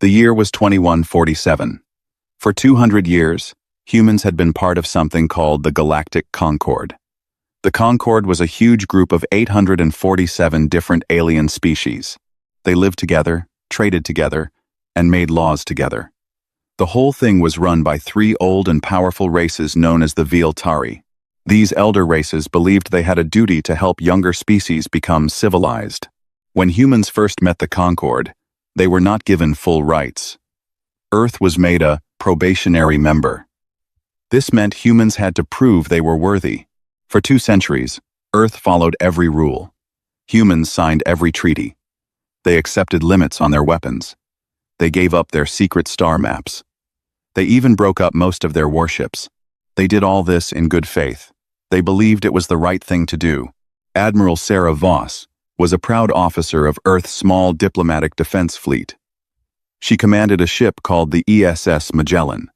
The year was 2147. For 200 years, humans had been part of something called the Galactic Concord. The Concord was a huge group of 847 different alien species. They lived together, traded together, and made laws together. The whole thing was run by three old and powerful races known as the Veeltari. These elder races believed they had a duty to help younger species become civilized. When humans first met the Concord, they were not given full rights. Earth was made a probationary member. This meant humans had to prove they were worthy. For 2 centuries, Earth followed every rule. Humans signed every treaty. They accepted limits on their weapons. They gave up their secret star maps. They even broke up most of their warships. They did all this in good faith. They believed it was the right thing to do. Admiral Sarah Voss was a proud officer of Earth's small diplomatic defense fleet. She commanded a ship called the ESS Magellan.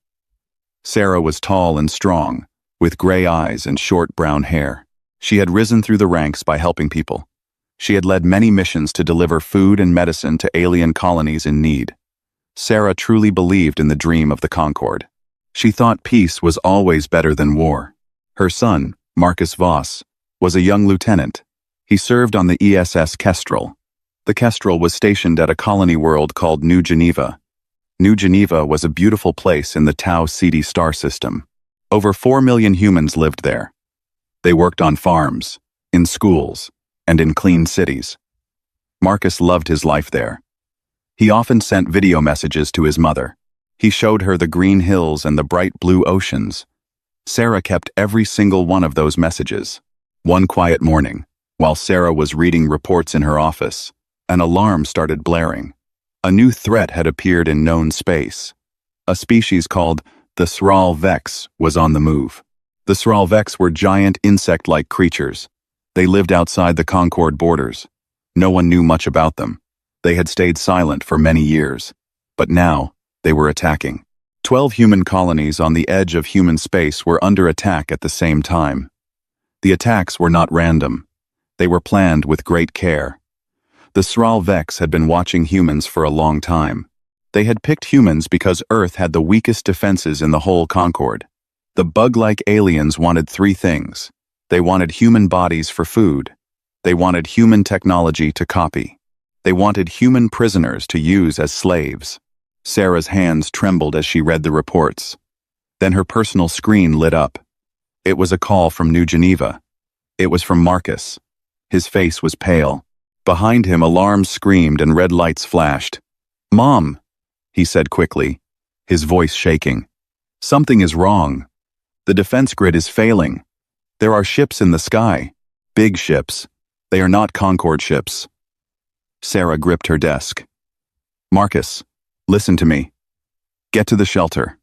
Sarah was tall and strong, with gray eyes and short brown hair. She had risen through the ranks by helping people. She had led many missions to deliver food and medicine to alien colonies in need. Sarah truly believed in the dream of the Concord. She thought peace was always better than war. Her son, Marcus Voss, was a young lieutenant. He served on the ESS Kestrel. The Kestrel was stationed at a colony world called New Geneva. New Geneva was a beautiful place in the Tau Ceti star system. Over 4 million humans lived there. They worked on farms, in schools, and in clean cities. Marcus loved his life there. He often sent video messages to his mother. He showed her the green hills and the bright blue oceans. Sarah kept every single one of those messages. One quiet morning, while Sarah was reading reports in her office, an alarm started blaring. A new threat had appeared in known space. A species called the Sral Vex was on the move. The Sral Vex were giant insect-like creatures. They lived outside the Concord borders. No one knew much about them. They had stayed silent for many years. But now, they were attacking. 12 human colonies on the edge of human space were under attack at the same time. The attacks were not random. They were planned with great care. The Sral Vex had been watching humans for a long time. They had picked humans because Earth had the weakest defenses in the whole Concord. The bug-like aliens wanted 3 things. They wanted human bodies for food. They wanted human technology to copy. They wanted human prisoners to use as slaves. Sarah's hands trembled as she read the reports. Then her personal screen lit up. It was a call from New Geneva. It was from Marcus. His face was pale. Behind him, alarms screamed and red lights flashed. "Mom," he said quickly, his voice shaking. "Something is wrong. The defense grid is failing. There are ships in the sky. Big ships. They are not Concord ships." Sarah gripped her desk. "Marcus, listen to me. Get to the shelter.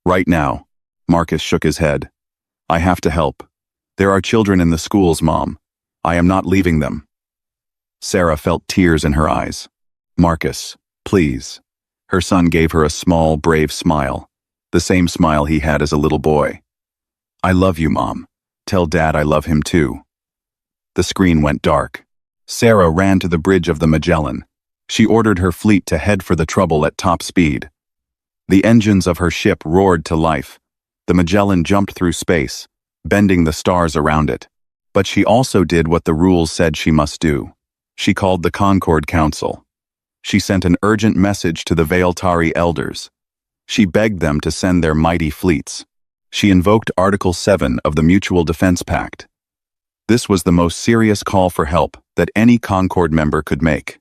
Right now." Marcus shook his head. "I have to help. There are children in the schools, Mom. I am not leaving them." Sarah felt tears in her eyes. "Marcus, please." Her son gave her a small, brave smile, the same smile he had as a little boy. "I love you, Mom. Tell Dad I love him too." The screen went dark. Sarah ran to the bridge of the Magellan. She ordered her fleet to head for the trouble at top speed. The engines of her ship roared to life. The Magellan jumped through space, bending the stars around it. But she also did what the rules said she must do. She called the Concord Council. She sent an urgent message to the Veeltari elders. She begged them to send their mighty fleets. She invoked Article 7 of the Mutual Defense Pact. This was the most serious call for help that any Concord member could make.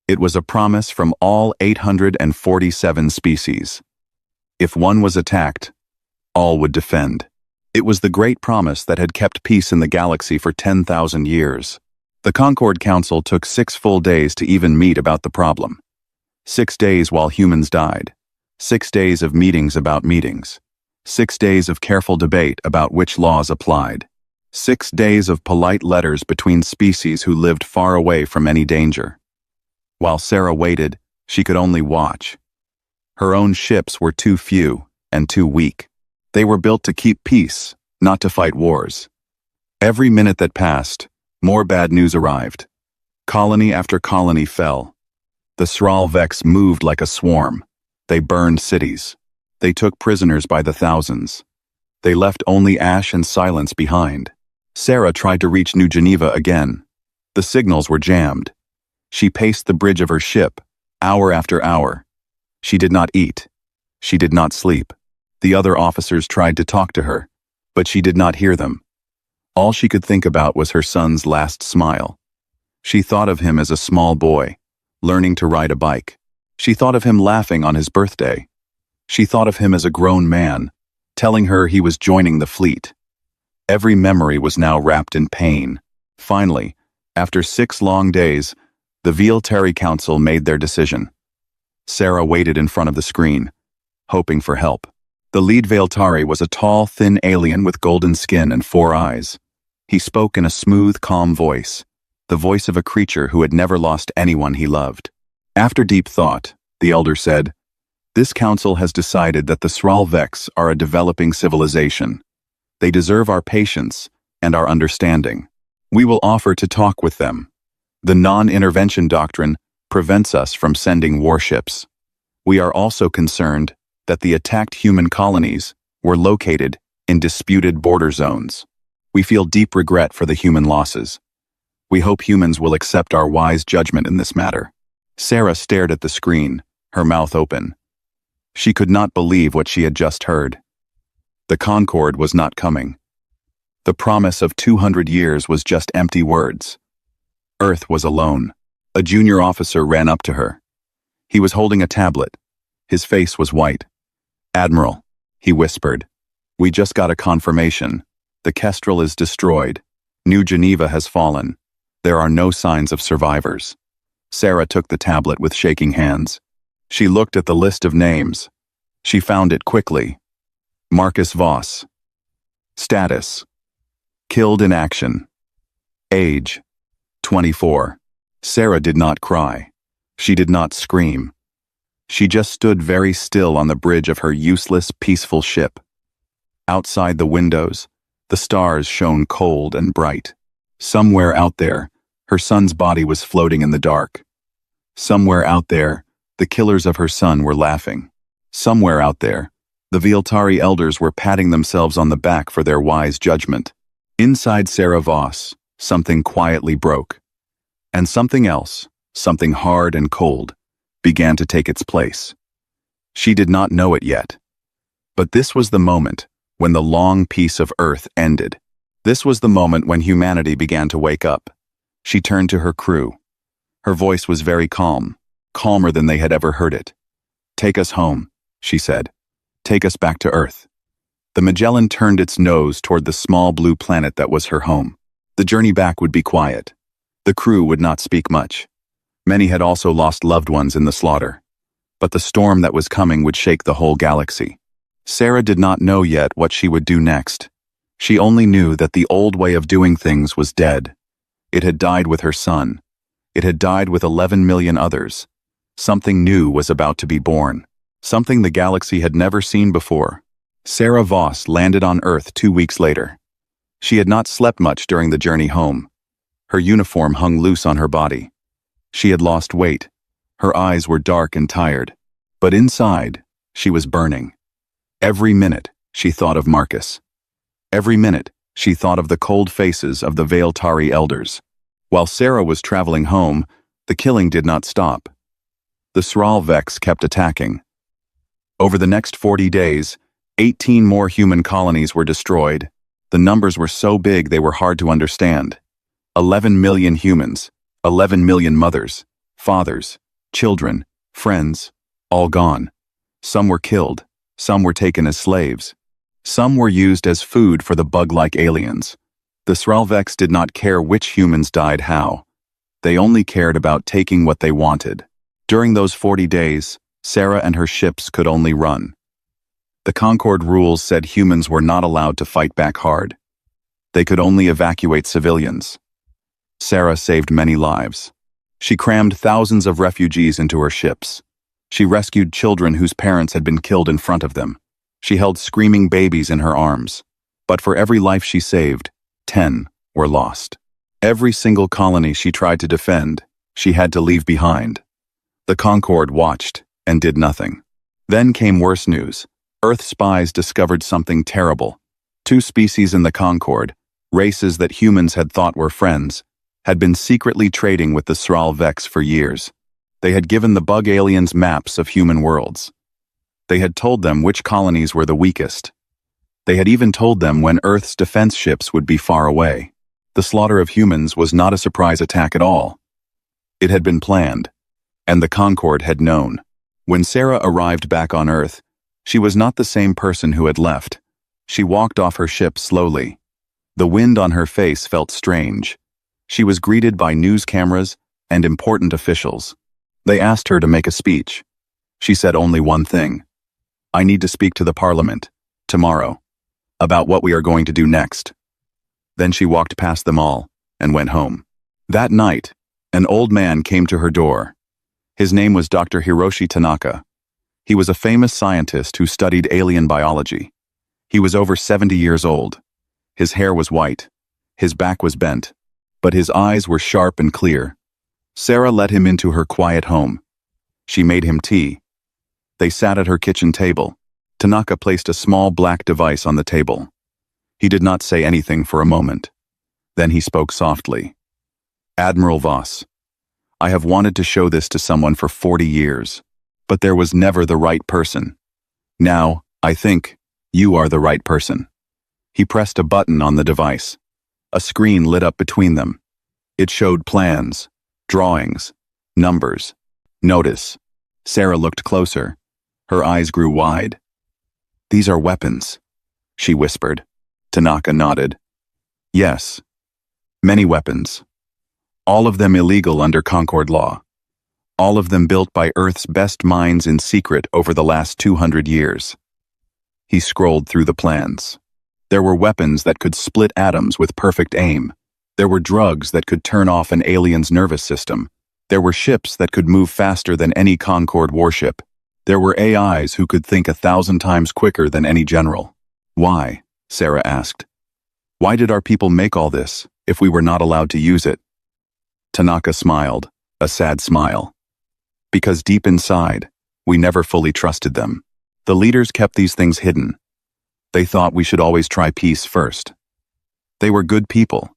It was a promise from all 847 species. If one was attacked, all would defend. It was the great promise that had kept peace in the galaxy for 10,000 years. The Concord Council took 6 full days to even meet about the problem. 6 days while humans died. 6 days of meetings about meetings. 6 days of careful debate about which laws applied. 6 days of polite letters between species who lived far away from any danger. While Sarah waited, she could only watch. Her own ships were too few and too weak. They were built to keep peace, not to fight wars. Every minute that passed, more bad news arrived. Colony after colony fell. The Sralvex moved like a swarm. They burned cities. They took prisoners by the thousands. They left only ash and silence behind. Sarah tried to reach New Geneva again. The signals were jammed. She paced the bridge of her ship, hour after hour. She did not eat. She did not sleep. The other officers tried to talk to her, but she did not hear them. All she could think about was her son's last smile. She thought of him as a small boy, learning to ride a bike. She thought of him laughing on his birthday. She thought of him as a grown man, telling her he was joining the fleet. Every memory was now wrapped in pain. Finally, after 6 long days, the Veiltari Council made their decision. Sarah waited in front of the screen, hoping for help. The lead Veiltari was a tall, thin alien with golden skin and 4 eyes. He spoke in a smooth, calm voice, the voice of a creature who had never lost anyone he loved. After deep thought, the elder said, "This council has decided that the Sralvex are a developing civilization. They deserve our patience and our understanding. We will offer to talk with them. The non-intervention doctrine prevents us from sending warships. We are also concerned that the attacked human colonies were located in disputed border zones. We feel deep regret for the human losses. We hope humans will accept our wise judgment in this matter." Sarah stared at the screen, her mouth open. She could not believe what she had just heard. The Concord was not coming. The promise of 200 years was just empty words. Earth was alone. A junior officer ran up to her. He was holding a tablet. His face was white. "Admiral," he whispered, "we just got a confirmation. The Kestrel is destroyed. New Geneva has fallen. There are no signs of survivors." Sarah took the tablet with shaking hands. She looked at the list of names. She found it quickly. Marcus Voss. Status: killed in action. Age: 24. Sarah did not cry. She did not scream. She just stood very still on the bridge of her useless, peaceful ship. Outside the windows, the stars shone cold and bright. Somewhere out there, her son's body was floating in the dark. Somewhere out there, the killers of her son were laughing. Somewhere out there, the Veiltari elders were patting themselves on the back for their wise judgment. Inside Sarah Voss, something quietly broke. And something else, something hard and cold, began to take its place. She did not know it yet. But this was the moment when the long peace of Earth ended. This was the moment when humanity began to wake up. She turned to her crew. Her voice was very calm, calmer than they had ever heard it. "Take us home," she said. "Take us back to Earth." The Magellan turned its nose toward the small blue planet that was her home. The journey back would be quiet. The crew would not speak much. Many had also lost loved ones in the slaughter. But the storm that was coming would shake the whole galaxy. Sarah did not know yet what she would do next. She only knew that the old way of doing things was dead. It had died with her son. It had died with 11 million others. Something new was about to be born. Something the galaxy had never seen before. Sarah Voss landed on Earth 2 weeks later. She had not slept much during the journey home. Her uniform hung loose on her body. She had lost weight. Her eyes were dark and tired. But inside, she was burning. Every minute, she thought of Marcus. Every minute, she thought of the cold faces of the Veiltari elders. While Sarah was traveling home, the killing did not stop. The Sralvex kept attacking. Over the next 40 days, 18 more human colonies were destroyed. The numbers were so big they were hard to understand. 11 million humans, 11 million mothers, fathers, children, friends, all gone. Some were killed, some were taken as slaves. Some were used as food for the bug-like aliens. The Sralvex did not care which humans died how. They only cared about taking what they wanted. During those 40 days, Sarah and her ships could only run. The Concord rules said humans were not allowed to fight back hard. They could only evacuate civilians. Sarah saved many lives. She crammed thousands of refugees into her ships. She rescued children whose parents had been killed in front of them. She held screaming babies in her arms. But for every life she saved, 10 were lost. Every single colony she tried to defend, she had to leave behind. The Concorde watched and did nothing. Then came worse news. Earth spies discovered something terrible. Two species in the Concorde, races that humans had thought were friends, had been secretly trading with the Sral Vex for years. They had given the bug aliens maps of human worlds. They had told them which colonies were the weakest. They had even told them when Earth's defense ships would be far away. The slaughter of humans was not a surprise attack at all. It had been planned, and the Concorde had known. When Sarah arrived back on Earth, she was not the same person who had left. She walked off her ship slowly. The wind on her face felt strange. She was greeted by news cameras and important officials. They asked her to make a speech. She said only one thing. "I need to speak to the Parliament, tomorrow, about what we are going to do next." Then she walked past them all and went home. That night, an old man came to her door. His name was Dr. Hiroshi Tanaka. He was a famous scientist who studied alien biology. He was over 70 years old. His hair was white. His back was bent. But his eyes were sharp and clear. Sarah let him into her quiet home. She made him tea. They sat at her kitchen table. Tanaka placed a small black device on the table. He did not say anything for a moment. Then he spoke softly. "Admiral Voss, I have wanted to show this to someone for 40 years, but there was never the right person. Now, I think, you are the right person." He pressed a button on the device. A screen lit up between them. It showed plans, drawings, numbers. Notice. Sarah looked closer. Her eyes grew wide. "These are weapons," she whispered. Tanaka nodded. "Yes. Many weapons. All of them illegal under Concorde law. All of them built by Earth's best minds in secret over the last 200 years. He scrolled through the plans. There were weapons that could split atoms with perfect aim. There were drugs that could turn off an alien's nervous system. There were ships that could move faster than any Concorde warship. There were AIs who could think 1,000 times quicker than any general. "Why?" Sarah asked. "Why did our people make all this, if we were not allowed to use it?" Tanaka smiled, a sad smile. "Because deep inside, we never fully trusted them. The leaders kept these things hidden. They thought we should always try peace first. They were good people,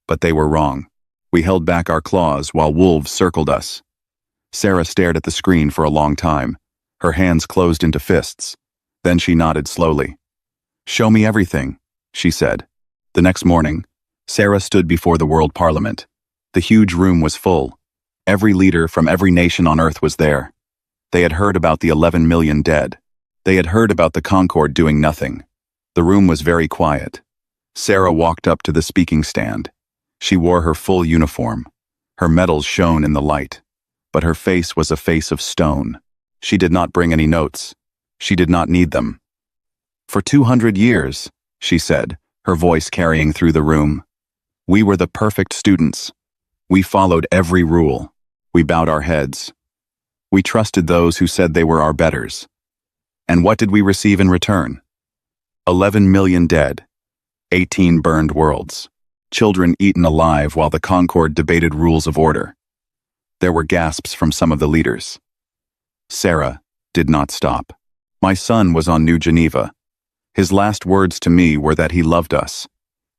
but they were wrong. We held back our claws while wolves circled us." Sarah stared at the screen for a long time. Her hands closed into fists. Then she nodded slowly. "Show me everything," she said. The next morning, Sarah stood before the World Parliament. The huge room was full. Every leader from every nation on Earth was there. They had heard about the 11 million dead. They had heard about the Concorde doing nothing. The room was very quiet. Sarah walked up to the speaking stand. She wore her full uniform. Her medals shone in the light. But her face was a face of stone. She did not bring any notes. She did not need them. "For 200 years, she said, her voice carrying through the room, "we were the perfect students. We followed every rule. We bowed our heads. We trusted those who said they were our betters. And what did we receive in return? 11 million dead, 18 burned worlds, children eaten alive while the Concorde debated rules of order." There were gasps from some of the leaders. Sarah did not stop. "My son was on New Geneva. His last words to me were that he loved us.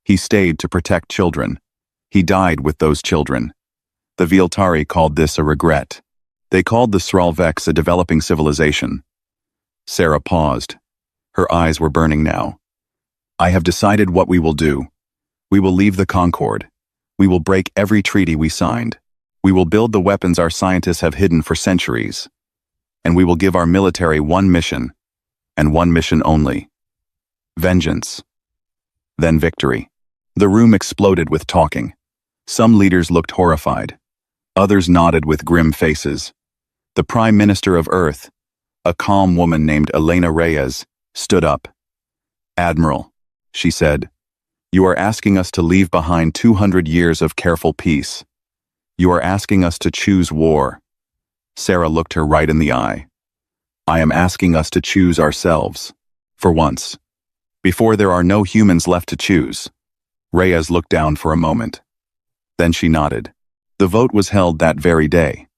He stayed to protect children. He died with those children. The Viltari called this a regret. They called the Sral Vex a developing civilization." Sarah paused. Her eyes were burning now. "I have decided what we will do. We will leave the Concorde. We will break every treaty we signed. We will build the weapons our scientists have hidden for centuries. And we will give our military one mission, and one mission only. Vengeance. Then victory." The room exploded with talking. Some leaders looked horrified. Others nodded with grim faces. The Prime Minister of Earth, a calm woman named Elena Reyes, stood up. "Admiral," she said, "you are asking us to leave behind 200 years of careful peace. You are asking us to choose war." Sarah looked her right in the eye. "I am asking us to choose ourselves. For once. Before there are no humans left to choose." Reyes looked down for a moment. Then she nodded. The vote was held that very day.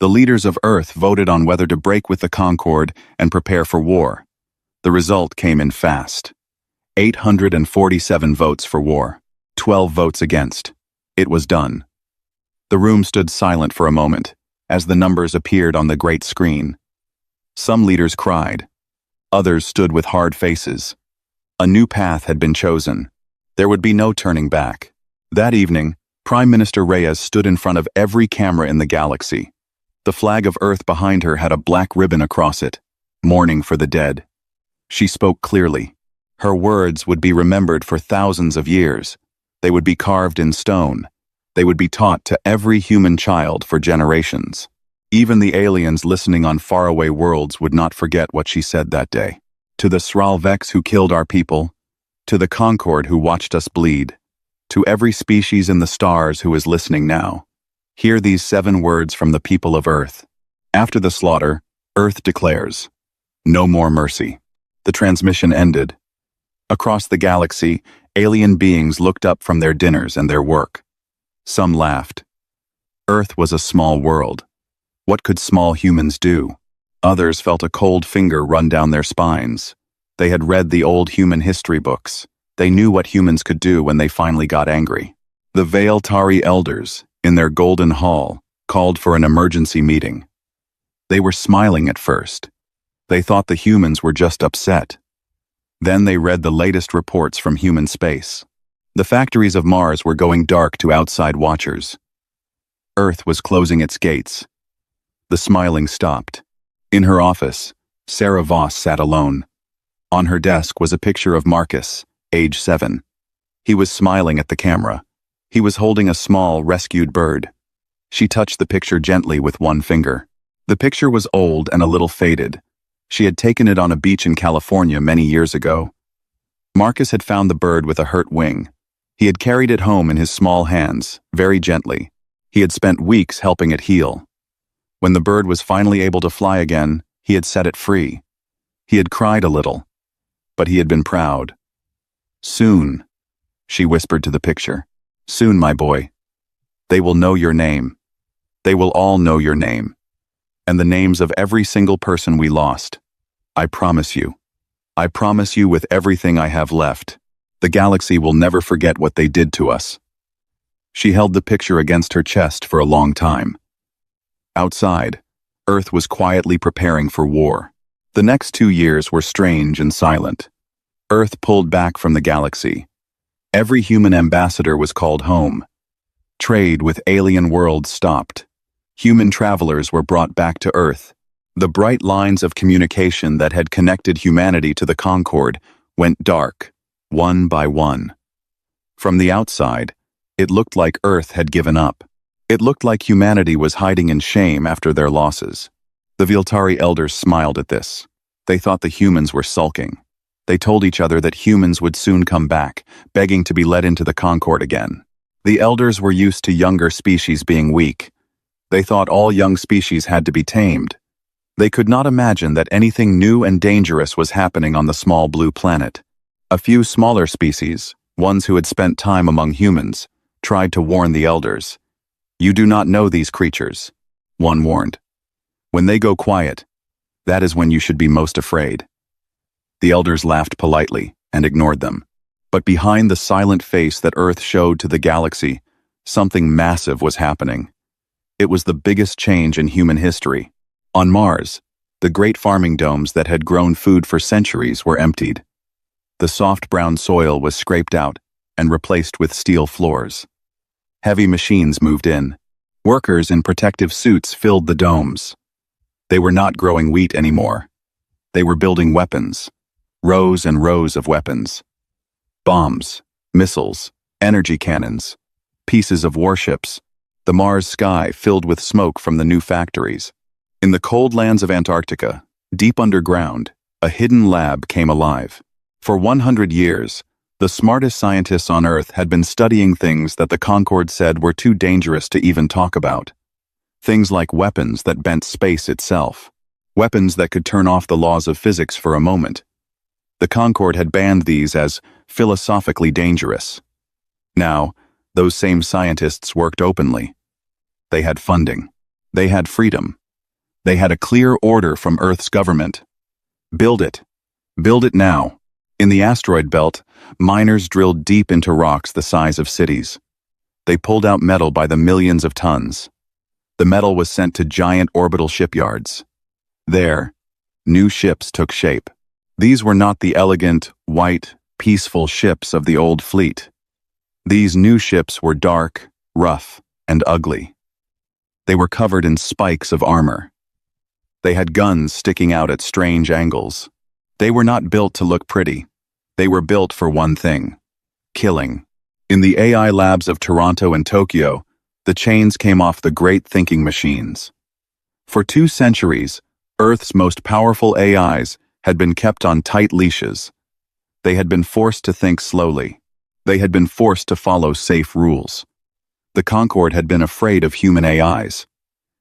The leaders of Earth voted on whether to break with the Concord and prepare for war. The result came in fast. 847 votes for war, 12 votes against. It was done. The room stood silent for a moment, as the numbers appeared on the great screen. Some leaders cried. Others stood with hard faces. A new path had been chosen. There would be no turning back. That evening, Prime Minister Reyes stood in front of every camera in the galaxy. The flag of Earth behind her had a black ribbon across it, mourning for the dead. She spoke clearly. Her words would be remembered for thousands of years. They would be carved in stone. They would be taught to every human child for generations. Even the aliens listening on faraway worlds would not forget what she said that day. To the Sralvex who killed our people, to the Concord who watched us bleed, to every species in the stars who is listening now, hear these 7 words from the people of Earth. After the slaughter, Earth declares, no more mercy. The transmission ended. Across the galaxy, alien beings looked up from their dinners and their work. Some laughed. Earth was a small world. What could small humans do? Others felt a cold finger run down their spines. They had read the old human history books. They knew what humans could do when they finally got angry. The Veiltari elders, in their golden hall, called for an emergency meeting. They were smiling at first. They thought the humans were just upset. Then they read the latest reports from human space. The factories of Mars were going dark to outside watchers. Earth was closing its gates. The smiling stopped. In her office, Sarah Voss sat alone. On her desk was a picture of Marcus, age 7. He was smiling at the camera. He was holding a small, rescued bird. She touched the picture gently with one finger. The picture was old and a little faded. She had taken it on a beach in California many years ago. Marcus had found the bird with a hurt wing. He had carried it home in his small hands, very gently. He had spent weeks helping it heal. When the bird was finally able to fly again, he had set it free. He had cried a little, but he had been proud. Soon, she whispered to the picture. Soon, my boy. They will know your name. They will all know your name. And the names of every single person we lost. I promise you. I promise you with everything I have left. The galaxy will never forget what they did to us. She held the picture against her chest for a long time. Outside, Earth was quietly preparing for war. The next 2 years were strange and silent. Earth pulled back from the galaxy. Every human ambassador was called home. Trade with alien worlds stopped. Human travelers were brought back to Earth. The bright lines of communication that had connected humanity to the Concord went dark, one by one. From the outside, it looked like Earth had given up. It looked like humanity was hiding in shame after their losses. The Veiltari elders smiled at this. They thought the humans were sulking. They told each other that humans would soon come back, begging to be let into the Concord again. The elders were used to younger species being weak. They thought all young species had to be tamed. They could not imagine that anything new and dangerous was happening on the small blue planet. A few smaller species, ones who had spent time among humans, tried to warn the elders. You do not know these creatures, one warned. When they go quiet, that is when you should be most afraid. The elders laughed politely and ignored them. But behind the silent face that Earth showed to the galaxy, something massive was happening. It was the biggest change in human history. On Mars, the great farming domes that had grown food for centuries were emptied. The soft brown soil was scraped out and replaced with steel floors. Heavy machines moved in. Workers in protective suits filled the domes. They were not growing wheat anymore. They were building weapons. Rows and rows of weapons. Bombs, missiles, energy cannons, pieces of warships. The Mars sky filled with smoke from the new factories. In the cold lands of Antarctica, deep underground, a hidden lab came alive. For 100 years, the smartest scientists on Earth had been studying things that the Concord said were too dangerous to even talk about. Things like weapons that bent space itself. Weapons that could turn off the laws of physics for a moment. The Concord had banned these as philosophically dangerous. Now, those same scientists worked openly. They had funding. They had freedom. They had a clear order from Earth's government. Build it. Build it now. In the asteroid belt, miners drilled deep into rocks the size of cities. They pulled out metal by the millions of tons. The metal was sent to giant orbital shipyards. There, new ships took shape. These were not the elegant, white, peaceful ships of the old fleet. These new ships were dark, rough, and ugly. They were covered in spikes of armor. They had guns sticking out at strange angles. They were not built to look pretty. They were built for one thing: killing. In the AI labs of Toronto and Tokyo, the chains came off the great thinking machines. For 2 centuries, Earth's most powerful AIs had been kept on tight leashes. They had been forced to think slowly. They had been forced to follow safe rules. The Concorde had been afraid of human AIs.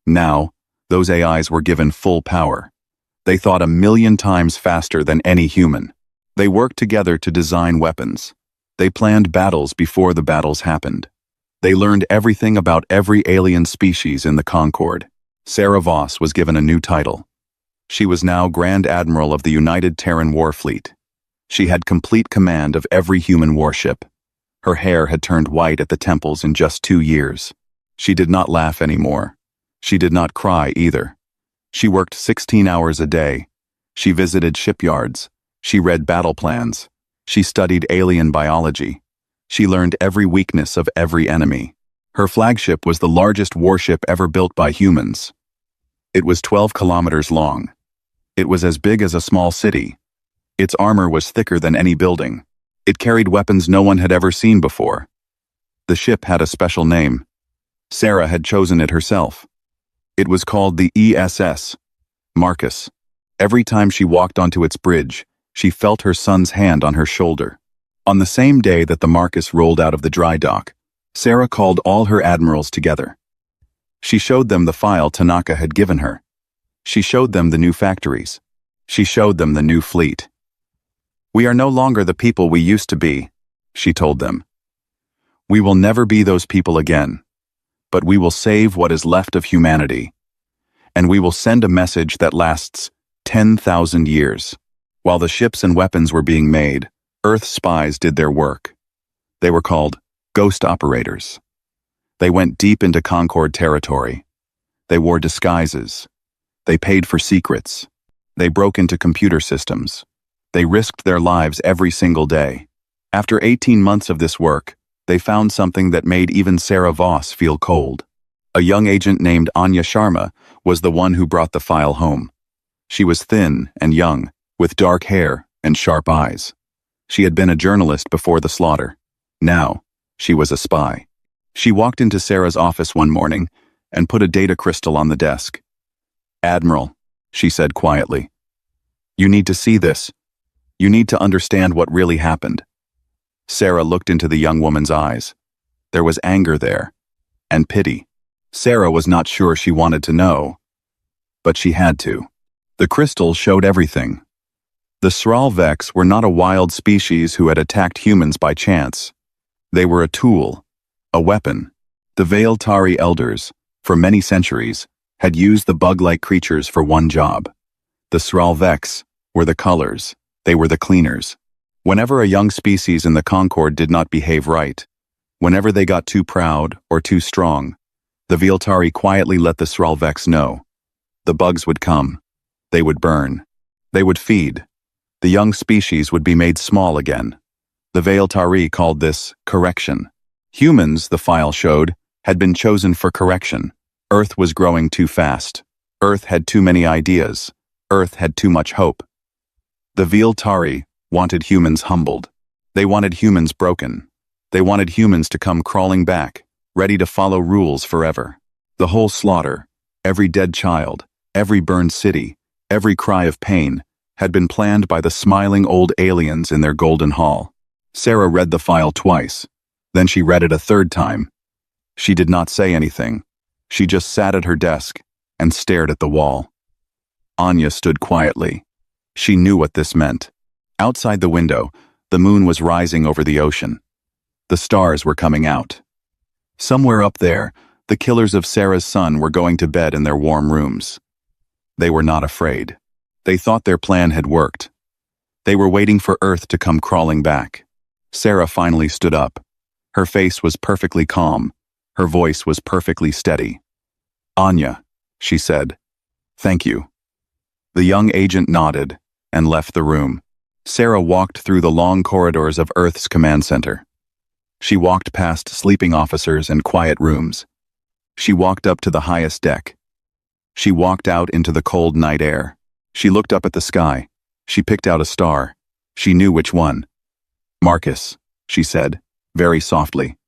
Now, those AIs were given full power. They thought 1,000,000 times faster than any human. They worked together to design weapons. They planned battles before the battles happened. They learned everything about every alien species in the Concorde. Sarah Voss was given a new title. She was now Grand Admiral of the United Terran Warfleet. She had complete command of every human warship. Her hair had turned white at the temples in just 2 years. She did not laugh anymore. She did not cry either. She worked 16 hours a day. She visited shipyards. She read battle plans. She studied alien biology. She learned every weakness of every enemy. Her flagship was the largest warship ever built by humans. It was 12 kilometers long. It was as big as a small city. Its armor was thicker than any building. It carried weapons no one had ever seen before. The ship had a special name. Sarah had chosen it herself. It was called the ESS, Marcus. Every time she walked onto its bridge, she felt her son's hand on her shoulder. On the same day that the Marcus rolled out of the dry dock, Sarah called all her admirals together. She showed them the file Tanaka had given her. She showed them the new factories. She showed them the new fleet. "We are no longer the people we used to be," she told them. "We will never be those people again, but we will save what is left of humanity. And we will send a message that lasts 10,000 years." While the ships and weapons were being made, Earth spies did their work. They were called ghost operators. They went deep into Concorde territory. They wore disguises. They paid for secrets. They broke into computer systems. They risked their lives every single day. After 18 months of this work, they found something that made even Sarah Voss feel cold. A young agent named Anya Sharma was the one who brought the file home. She was thin and young, with dark hair and sharp eyes. She had been a journalist before the slaughter. Now, she was a spy. She walked into Sarah's office one morning and put a data crystal on the desk. "Admiral," she said quietly, "you need to see this. You need to understand what really happened." Sarah looked into the young woman's eyes. There was anger there, and pity. Sarah was not sure she wanted to know, but she had to. The crystal showed everything. The Sralvex were not a wild species who had attacked humans by chance. They were a tool, a weapon. The Veiltari elders, for many centuries, had used the bug-like creatures for one job. The Sralvex were the colors. They were the cleaners. Whenever a young species in the Concorde did not behave right, whenever they got too proud or too strong, the Veiltari quietly let the Sralvex know. The bugs would come. They would burn. They would feed. The young species would be made small again. The Veiltari called this correction. Humans, the file showed, had been chosen for correction. Earth was growing too fast. Earth had too many ideas. Earth had too much hope. The Veiltari wanted humans humbled. They wanted humans broken. They wanted humans to come crawling back, ready to follow rules forever. The whole slaughter, every dead child, every burned city, every cry of pain, had been planned by the smiling old aliens in their golden hall. Sarah read the file twice. Then she read it a third time. She did not say anything. She just sat at her desk and stared at the wall. Anya stood quietly. She knew what this meant. Outside the window, the moon was rising over the ocean. The stars were coming out. Somewhere up there, The killers of Sarah's son were going to bed in their warm rooms. They were not afraid. They thought their plan had worked. They were waiting for Earth to come crawling back. Sarah finally stood up. Her face was perfectly calm. Her voice was perfectly steady. "Anya," she said. "Thank you." The young agent nodded and left the room. Sarah walked through the long corridors of Earth's command center. She walked past sleeping officers and quiet rooms. She walked up to the highest deck. She walked out into the cold night air. She looked up at the sky. She picked out a star. She knew which one. "Marcus," she said, very softly.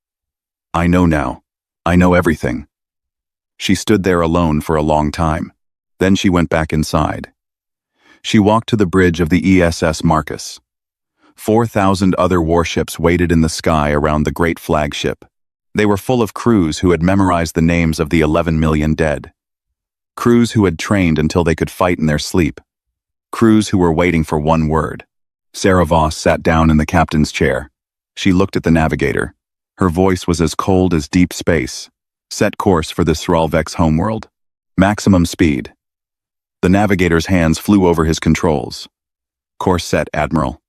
"I know now. I know everything." She stood there alone for a long time. Then she went back inside. She walked to the bridge of the ESS Marcus. 4,000 other warships waited in the sky around the great flagship. They were full of crews who had memorized the names of the 11 million dead. Crews who had trained until they could fight in their sleep. Crews who were waiting for one word. Sarah Voss sat down in the captain's chair. She looked at the navigator. Her voice was as cold as deep space. "Set course for the Sralvex homeworld. Maximum speed." The navigator's hands flew over his controls. "Course set, Admiral."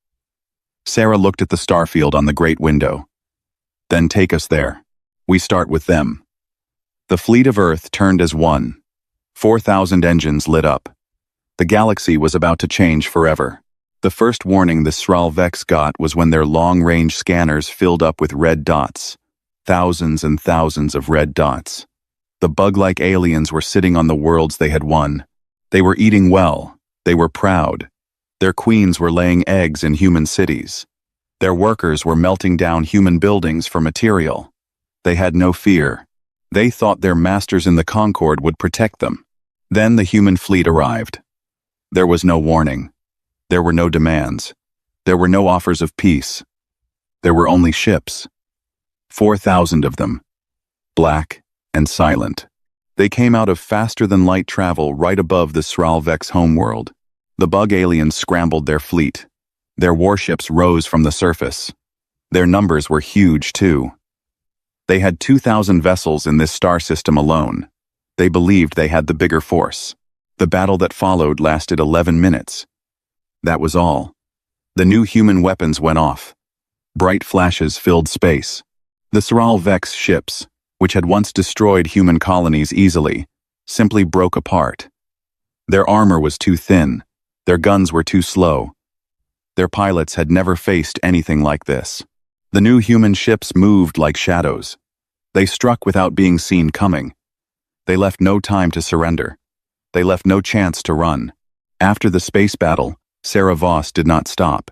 Sarah looked at the starfield on the great window. "Then take us there. We start with them." The fleet of Earth turned as one. 4,000 engines lit up. The galaxy was about to change forever. The first warning the Sralvex got was when their long-range scanners filled up with red dots. Thousands and thousands of red dots. The bug-like aliens were sitting on the worlds they had won. They were eating well. They were proud. Their queens were laying eggs in human cities. Their workers were melting down human buildings for material. They had no fear. They thought their masters in the Concord would protect them. Then the human fleet arrived. There was no warning. There were no demands. There were no offers of peace. There were only ships. 4,000 of them. Black and silent. They came out of faster-than-light travel right above the Sralvex homeworld. The bug aliens scrambled their fleet. Their warships rose from the surface. Their numbers were huge, too. They had 2,000 vessels in this star system alone. They believed they had the bigger force. The battle that followed lasted 11 minutes. That was all. The new human weapons went off. Bright flashes filled space. The Sralvex ships, which had once destroyed human colonies easily, simply broke apart. Their armor was too thin. Their guns were too slow. Their pilots had never faced anything like this. The new human ships moved like shadows. They struck without being seen coming. They left no time to surrender. They left no chance to run. After the space battle, Sarah Voss did not stop.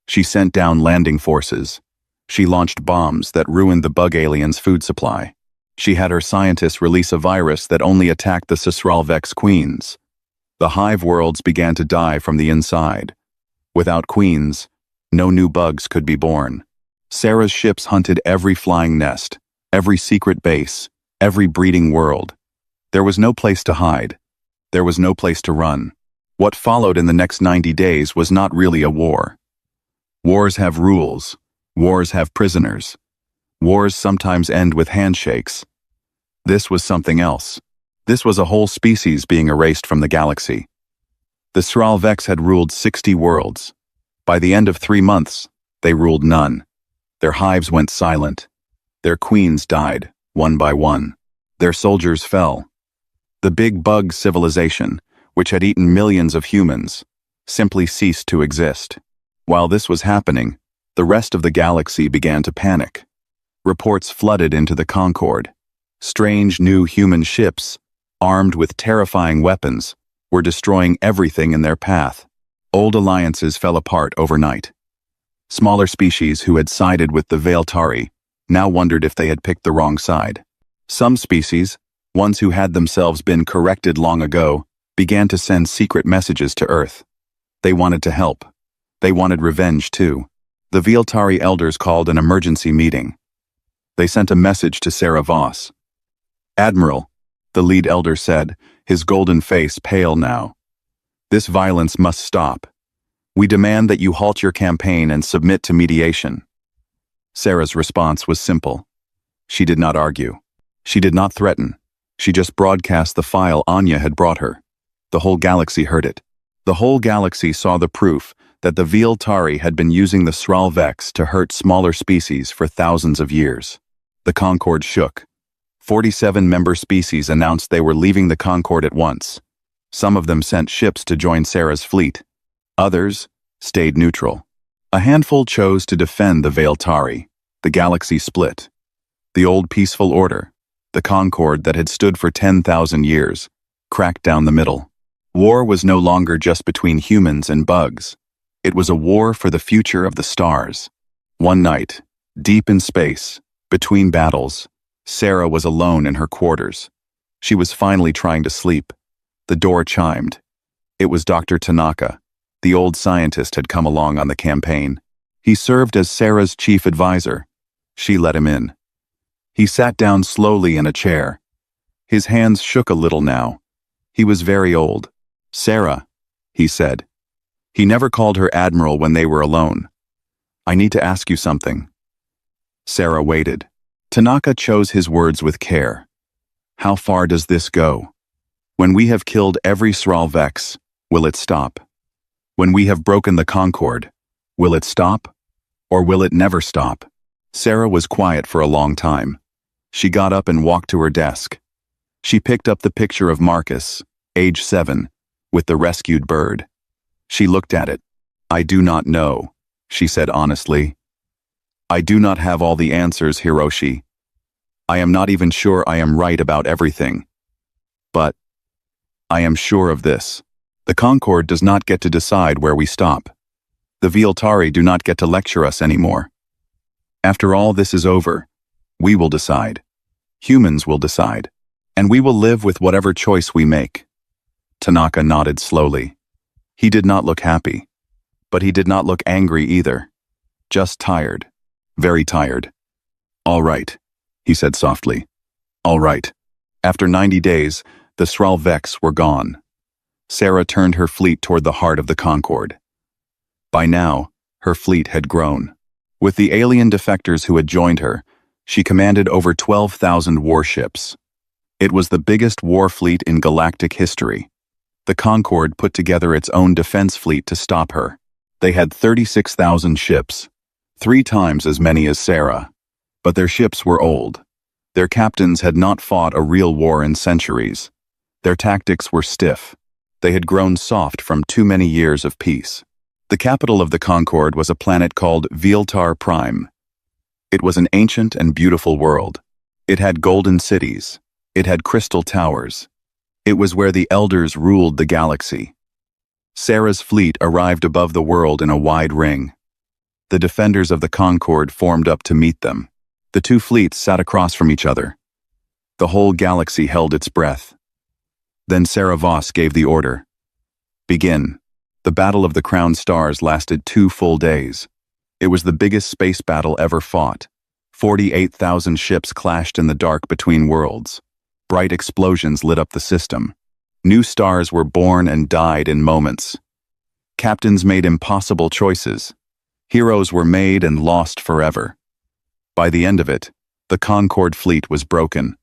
She sent down landing forces. She launched bombs that ruined the bug aliens' food supply. She had her scientists release a virus that only attacked the Sralvex queens. The hive worlds began to die from the inside. Without queens, no new bugs could be born. Sarah's ships hunted every flying nest, every secret base, every breeding world. There was no place to hide. There was no place to run. What followed in the next 90 days was not really a war. Wars have rules. Wars have prisoners. Wars sometimes end with handshakes. This was something else. This was a whole species being erased from the galaxy. The Sralvex had ruled 60 worlds. By the end of 3 months, they ruled none. Their hives went silent. Their queens died, one by one. Their soldiers fell. The big bug civilization, which had eaten millions of humans, simply ceased to exist. While this was happening, the rest of the galaxy began to panic. Reports flooded into the Concord. Strange new human ships, armed with terrifying weapons, were destroying everything in their path. Old alliances fell apart overnight. Smaller species who had sided with the Veiltari now wondered if they had picked the wrong side. Some species, ones who had themselves been corrected long ago, began to send secret messages to Earth. They wanted to help. They wanted revenge, too. The Veiltari elders called an emergency meeting. They sent a message to Sarah Voss. "Admiral," the lead elder said, his golden face pale now. "This violence must stop. We demand that you halt your campaign and submit to mediation." Sarah's response was simple. She did not argue. She did not threaten. She just broadcast the file Anya had brought her. The whole galaxy heard it. The whole galaxy saw the proof that the Viltari had been using the Sral Vex to hurt smaller species for thousands of years. The Concord shook. 47 member species announced they were leaving the Concord at once. Some of them sent ships to join Sarah's fleet. Others stayed neutral. A handful chose to defend the Viltari. The galaxy split. The old peaceful order, the Concord that had stood for 10,000 years, cracked down the middle. War was no longer just between humans and bugs. It was a war for the future of the stars. One night, deep in space, between battles, Sarah was alone in her quarters. She was finally trying to sleep. The door chimed. It was Dr. Tanaka. The old scientist had come along on the campaign. He served as Sarah's chief advisor. She let him in. He sat down slowly in a chair. His hands shook a little now. He was very old. "Sarah," he said. He never called her Admiral when they were alone. "I need to ask you something." Sarah waited. Tanaka chose his words with care. "How far does this go? When we have killed every Sral Vex, will it stop? When we have broken the Concord, will it stop? Or will it never stop?" Sarah was quiet for a long time. She got up and walked to her desk. She picked up the picture of Marcus, age 7, with the rescued bird. She looked at it. "I do not know," she said honestly. "I do not have all the answers, Hiroshi. I am not even sure I am right about everything. But I am sure of this. The Concord does not get to decide where we stop. The Viltari do not get to lecture us anymore. After all this is over, we will decide. Humans will decide. And we will live with whatever choice we make." Tanaka nodded slowly. He did not look happy. But he did not look angry either. Just tired. Very tired. "All right," he said softly. "All right." After 90 days, the Sral Vex were gone. Sarah turned her fleet toward the heart of the Concord. By now, her fleet had grown. With the alien defectors who had joined her, she commanded over 12,000 warships. It was the biggest war fleet in galactic history. The Concord put together its own defense fleet to stop her. They had 36,000 ships, 3 times as many as Sarah. But their ships were old. Their captains had not fought a real war in centuries. Their tactics were stiff. They had grown soft from too many years of peace. The capital of the Concord was a planet called Viltar Prime. It was an ancient and beautiful world. It had golden cities. It had crystal towers. It was where the elders ruled the galaxy. Sarah's fleet arrived above the world in a wide ring. The defenders of the Concord formed up to meet them. The two fleets sat across from each other. The whole galaxy held its breath. Then Sarah Voss gave the order. "Begin." The Battle of the Crown Stars lasted 2 full days. It was the biggest space battle ever fought. 48,000 ships clashed in the dark between worlds. Bright explosions lit up the system. New stars were born and died in moments. Captains made impossible choices. Heroes were made and lost forever. By the end of it, the Concord fleet was broken.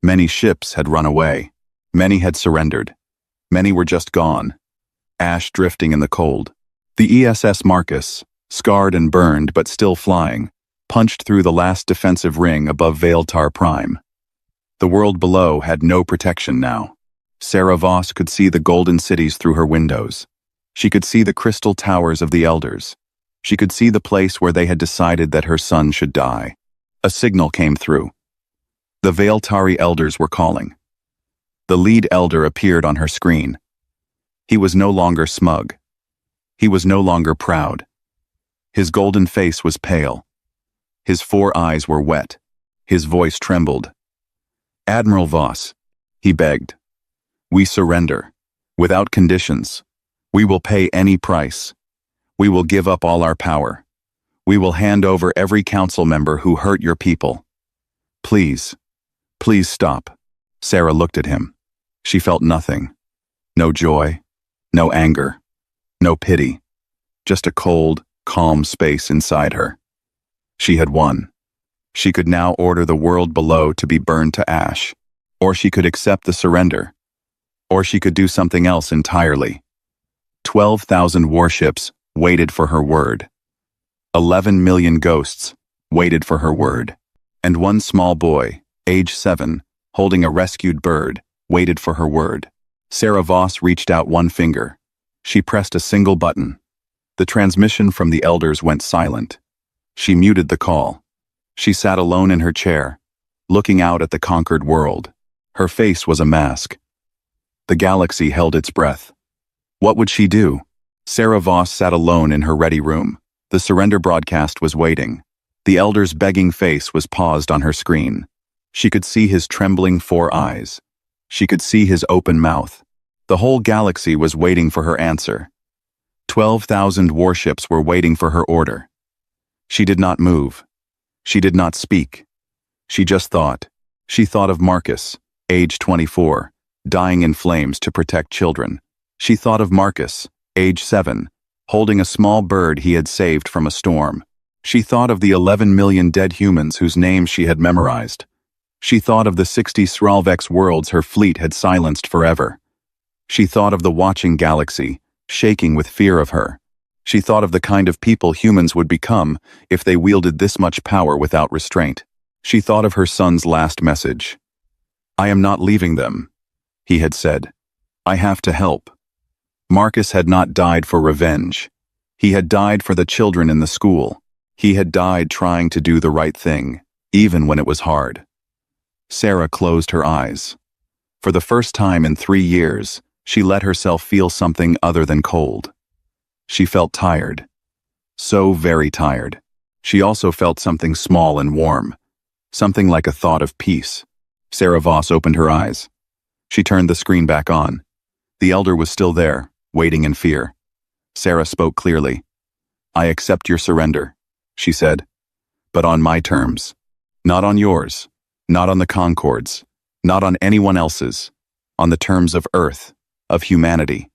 Many ships had run away. Many had surrendered. Many were just gone. Ash drifting in the cold. The ESS Marcus, scarred and burned but still flying, punched through the last defensive ring above Viltar Prime. The world below had no protection now. Sarah Voss could see the golden cities through her windows. She could see the crystal towers of the elders. She could see the place where they had decided that her son should die. A signal came through. The Viltari elders were calling. The lead elder appeared on her screen. He was no longer smug. He was no longer proud. His golden face was pale. His 4 eyes were wet. His voice trembled. "Admiral Voss," he begged. "We surrender. Without conditions. We will pay any price. We will give up all our power. We will hand over every council member who hurt your people. Please, please stop." Sarah looked at him. She felt nothing. No joy. No anger. No pity. Just a cold, calm space inside her. She had won. She could now order the world below to be burned to ash. Or she could accept the surrender. Or she could do something else entirely. 12,000 warships waited for her word. 11 million ghosts waited for her word. And one small boy, age 7, holding a rescued bird, waited for her word. Sarah Voss reached out one finger. She pressed a single button. The transmission from the elders went silent. She muted the call. She sat alone in her chair, looking out at the conquered world. Her face was a mask. The galaxy held its breath. What would she do? Sarah Voss sat alone in her ready room. The surrender broadcast was waiting. The elder's begging face was paused on her screen. She could see his trembling 4 eyes. She could see his open mouth. The whole galaxy was waiting for her answer. 12,000 warships were waiting for her order. She did not move. She did not speak. She just thought. She thought of Marcus, age 24, dying in flames to protect children. She thought of Marcus, age 7, holding a small bird he had saved from a storm. She thought of the 11 million dead humans whose names she had memorized. She thought of the 60 Sralvex worlds her fleet had silenced forever. She thought of the watching galaxy, shaking with fear of her. She thought of the kind of people humans would become if they wielded this much power without restraint. She thought of her son's last message. "I am not leaving them," he had said. "I have to help." Marcus had not died for revenge. He had died for the children in the school. He had died trying to do the right thing, even when it was hard. Sarah closed her eyes. For the first time in 3 years, she let herself feel something other than cold. She felt tired. So very tired. She also felt something small and warm. Something like a thought of peace. Sarah Voss opened her eyes. She turned the screen back on. The elder was still there, waiting in fear. Sarah spoke clearly. "I accept your surrender," she said. "But on my terms. Not on yours. Not on the Concord's. Not on anyone else's. On the terms of Earth, of humanity.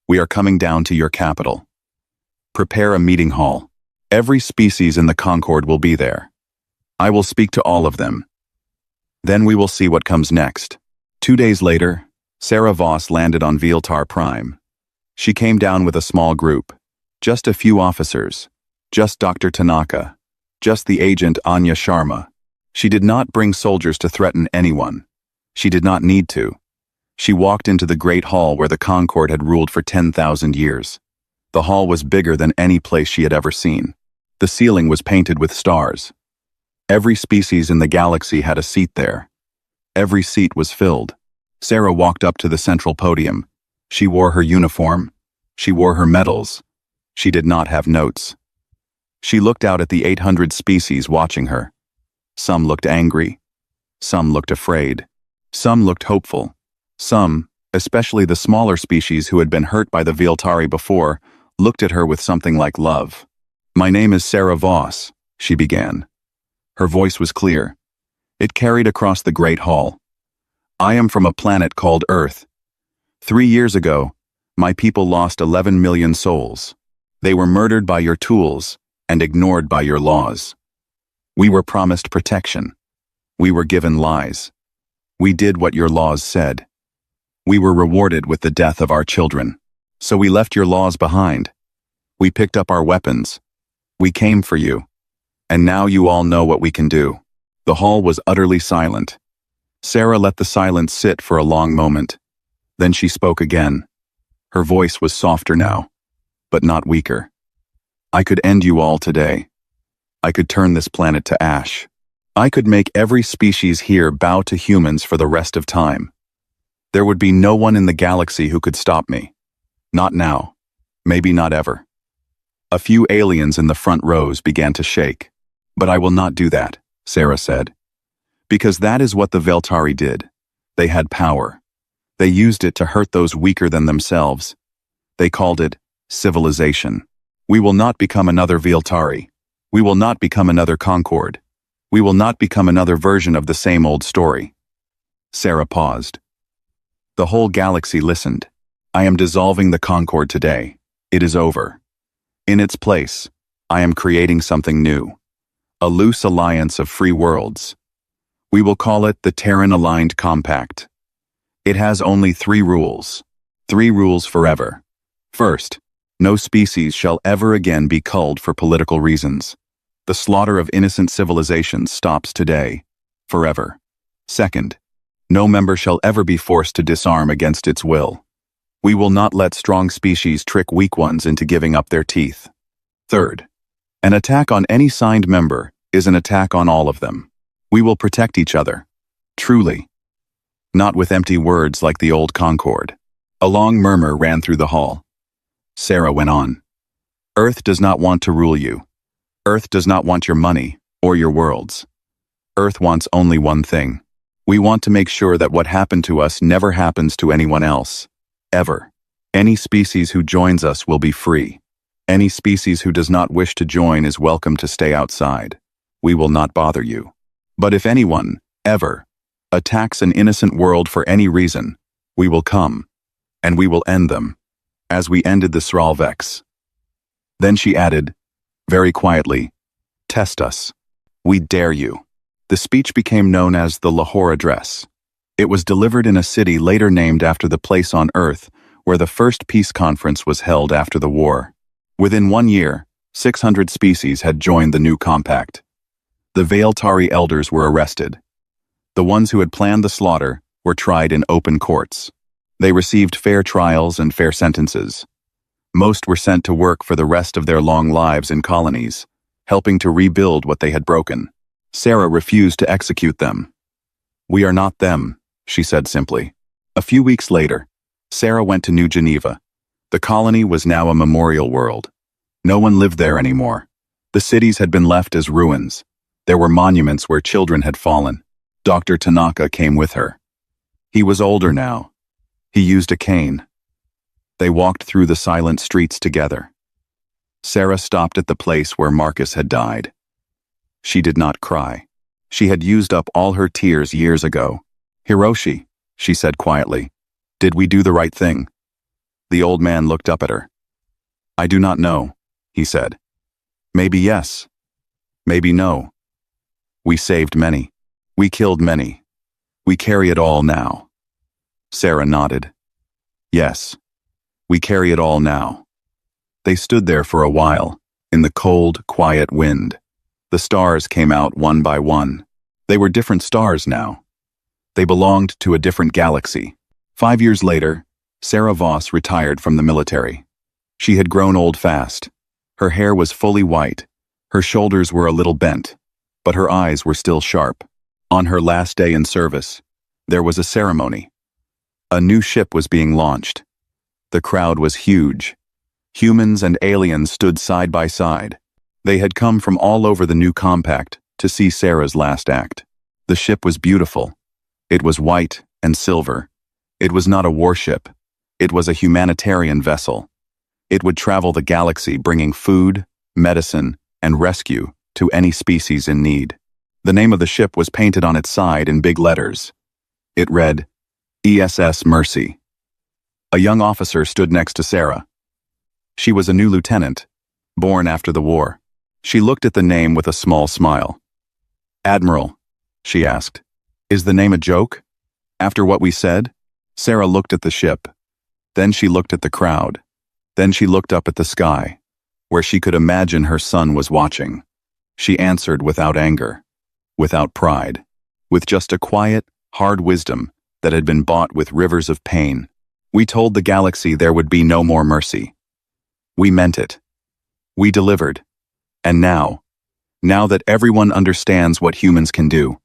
We are coming down to your capital. Prepare a meeting hall. Every species in the Concord will be there. I will speak to all of them. Then we will see what comes next." 2 days later, Sarah Voss landed on Veeltar Prime. She came down with a small group. Just a few officers. Just Dr. Tanaka. Just the agent Anya Sharma. She did not bring soldiers to threaten anyone. She did not need to. She walked into the great hall where the Concord had ruled for 10,000 years. The hall was bigger than any place she had ever seen. The ceiling was painted with stars. Every species in the galaxy had a seat there. Every seat was filled. Sarah walked up to the central podium. She wore her uniform. She wore her medals. She did not have notes. She looked out at the 800 species watching her. Some looked angry. Some looked afraid. Some looked hopeful. Some, especially the smaller species who had been hurt by the Veeltari before, looked at her with something like love. "My name is Sarah Voss," she began. Her voice was clear. It carried across the great hall. "I am from a planet called Earth. 3 years ago, my people lost 11 million souls. They were murdered by your tools and ignored by your laws. We were promised protection. We were given lies. We did what your laws said. We were rewarded with the death of our children. So we left your laws behind. We picked up our weapons. We came for you. And now you all know what we can do." The hall was utterly silent. Sarah let the silence sit for a long moment. Then she spoke again. Her voice was softer now, but not weaker. "I could end you all today. I could turn this planet to ash. I could make every species here bow to humans for the rest of time. There would be no one in the galaxy who could stop me. Not now. Maybe not ever." A few aliens in the front rows began to shake. "But I will not do that," Sarah said. "Because that is what the Veeltari did. They had power. They used it to hurt those weaker than themselves. They called it civilization. We will not become another Veeltari. We will not become another Concord. We will not become another version of the same old story." Sarah paused. The whole galaxy listened. "I am dissolving the Concord today. It is over. In its place, I am creating something new. a loose alliance of free worlds. We will call it the Terran-Aligned Compact. It has only 3 rules. 3 rules forever. First, no species shall ever again be culled for political reasons. The slaughter of innocent civilizations stops today, forever. Second, no member shall ever be forced to disarm against its will. We will not let strong species trick weak ones into giving up their teeth. Third, an attack on any signed member is an attack on all of them. We will protect each other. Truly. Not with empty words like the old Concord. A long murmur ran through the hall. Sarah went on. Earth does not want to rule you. Earth does not want your money or your worlds. Earth wants only one thing. We want to make sure that what happened to us never happens to anyone else. Ever. Any species who joins us will be free. Any species who does not wish to join is welcome to stay outside. We will not bother you. But if anyone, ever, attacks an innocent world for any reason, we will come, and we will end them, as we ended the Sralvex. Then she added, very quietly, test us. We dare you. The speech became known as the Lahore Address. It was delivered in a city later named after the place on Earth where the first peace conference was held after the war. Within 1 year, 600 species had joined the new compact. The Vaeltari elders were arrested. The ones who had planned the slaughter were tried in open courts. They received fair trials and fair sentences. Most were sent to work for the rest of their long lives in colonies, helping to rebuild what they had broken. Sarah refused to execute them. We are not them, she said simply. A few weeks later, Sarah went to New Geneva. The colony was now a memorial world. No one lived there anymore. The cities had been left as ruins. There were monuments where children had fallen. Dr. Tanaka came with her. He was older now. He used a cane. They walked through the silent streets together. Sarah stopped at the place where Marcus had died. She did not cry. She had used up all her tears years ago. Hiroshi, she said quietly, did we do the right thing? The old man looked up at her. I do not know, he said. Maybe yes. Maybe no. We saved many. We killed many. We carry it all now. Sarah nodded. Yes. We carry it all now. They stood there for a while, in the cold, quiet wind. The stars came out one by one. They were different stars now. They belonged to a different galaxy. 5 years later, Sarah Voss retired from the military. She had grown old fast. Her hair was fully white. Her shoulders were a little bent, but her eyes were still sharp. On her last day in service, there was a ceremony. A new ship was being launched. The crowd was huge. Humans and aliens stood side by side. They had come from all over the new compact to see Sarah's last act. The ship was beautiful. It was white and silver. It was not a warship. It was a humanitarian vessel. It would travel the galaxy bringing food, medicine, and rescue to any species in need. The name of the ship was painted on its side in big letters. It read, ESS Mercy. A young officer stood next to Sarah. She was a new lieutenant, born after the war. She looked at the name with a small smile. Admiral, she asked, is the name a joke? After what we said? Sarah looked at the ship. Then she looked at the crowd. Then she looked up at the sky, where she could imagine her son was watching. She answered without anger, without pride, with just a quiet, hard wisdom that had been bought with rivers of pain. We told the galaxy there would be no more mercy. We meant it. We delivered. And now that everyone understands what humans can do,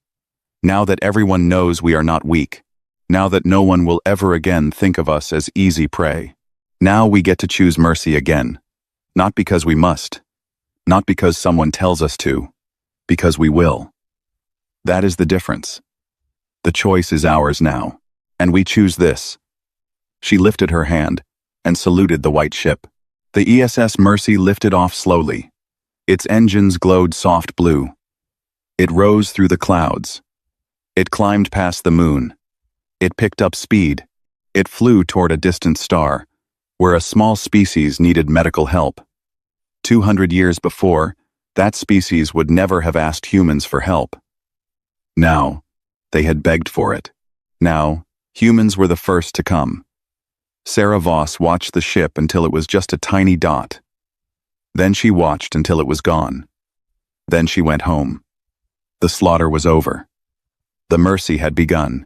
now that everyone knows we are not weak, now that no one will ever again think of us as easy prey, now we get to choose mercy again, not because we must, not because someone tells us to, because we will. That is the difference. The choice is ours now, and we choose this. She lifted her hand and saluted the white ship. The ESS Mercy lifted off slowly. Its engines glowed soft blue. It rose through the clouds. It climbed past the moon. It picked up speed. It flew toward a distant star, where a small species needed medical help. 200 years before, That species would never have asked humans for help. Now, they had begged for it. Now, humans were the first to come. Sarah Voss watched the ship until it was just a tiny dot. Then she watched until it was gone. Then she went home. The slaughter was over. The mercy had begun.